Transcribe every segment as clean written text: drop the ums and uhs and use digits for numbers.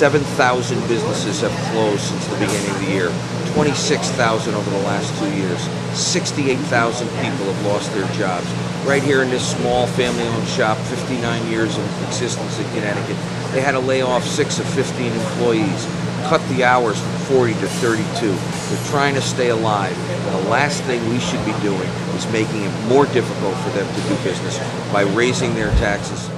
7,000 businesses have closed since the beginning of the year. 26,000 over the last 2 years. 68,000 people have lost their jobs. Right here in this small family-owned shop, 59 years of existence in Connecticut, they had to lay off 6 of 15 employees, cut the hours from 40 to 32. They're trying to stay alive. And the last thing we should be doing is making it more difficult for them to do business by raising their taxes.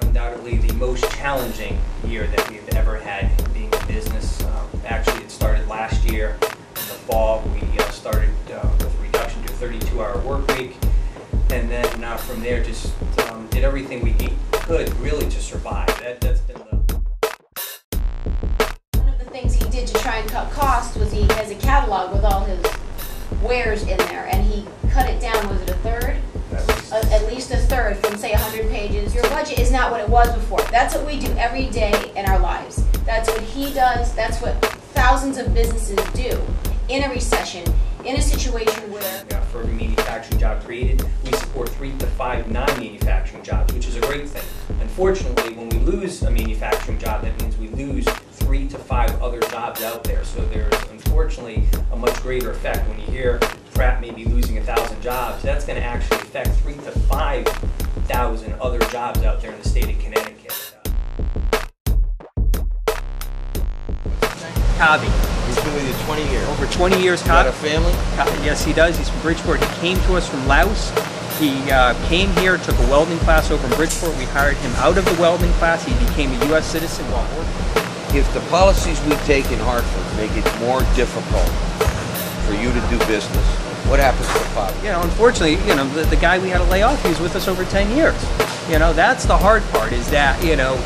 Undoubtedly the most challenging year that we've ever had being in business. Actually, it started last year in the fall. We started with a reduction to a 32-hour work week, and then from there just did everything we could really to survive. That's been the... One of the things he did to try and cut costs was he has a catalog with all his wares in there, and he cut it down. Was it a third? At least a third, from say 100 pages. Your budget is not what it was before. That's what we do every day in our lives. That's what he does. That's what thousands of businesses do in a recession, in a situation where... For every manufacturing job created, we support 3 to 5 non-manufacturing jobs, which is a great thing. Unfortunately, when we lose a manufacturing job, that means we lose 3 to 5 other jobs out there. So there's unfortunately a much greater effect. When you hear Pratt may be losing 1,000 jobs, that's going to actually affect 3 to 5,000 other jobs out there in the state of Connecticut. Cobby. He's been with you 20 years. Over 20 years, Got Cobby. a family? Yes, he does. He's from Bridgeport. He came to us from Laos. He came here, took a welding class over in Bridgeport. We hired him out of the welding class. He became a U.S. citizen while working. If the policies we take in Hartford make it more difficult for you to do business, what happens to the father? You know, unfortunately, you know, the guy we had to lay off, he was with us over 10 years. You know, that's the hard part, is that, you know,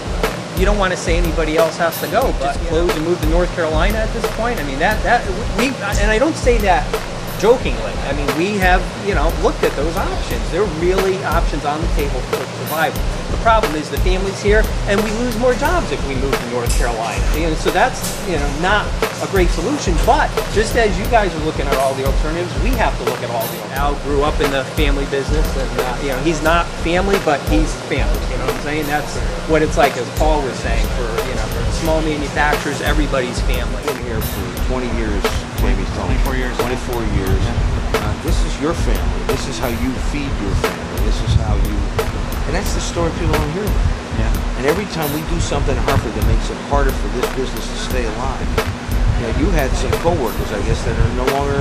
you don't want to say anybody else has to go, but close and move to North Carolina at this point. I mean, and I don't say that jokingly. I mean, we have, you know, looked at those options. There are really options on the table for survival. The problem is the family's here, and we lose more jobs if we move to North Carolina. And so that's, you know, not a great solution. But just as you guys are looking at all the alternatives, we have to look at all the alternatives. Al grew up in the family business, and you know, he's not family, but he's family. You know what I'm saying? That's what it's like, as Paul was saying. For, you know, for small manufacturers, everybody's family. I've been here for 20 years. Maybe 24 years. 24 years. This is your family. This is how you feed your family. This is how you... And that's the story people don't hear about. Yeah. And every time we do something in Hartford that makes it harder for this business to stay alive, you know, you had some co-workers, I guess, that are no longer...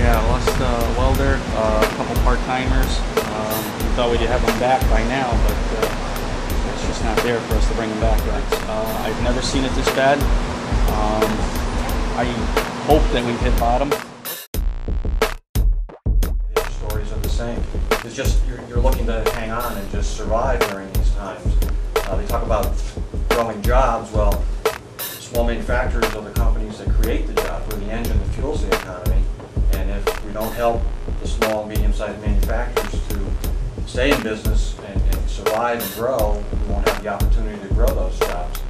Yeah, I lost a welder, a couple part-timers. We thought we'd have them back by now, but it's just not there for us to bring them back yet. I've never seen it this bad. I hope that we've hit bottom. The stories are the same. It's just you're looking to hang on and just survive during these times. They talk about growing jobs. Well, small manufacturers are the companies that create the jobs. We're the engine that fuels the economy. And if we don't help the small and medium-sized manufacturers to stay in business and survive and grow, we won't have the opportunity to grow those jobs.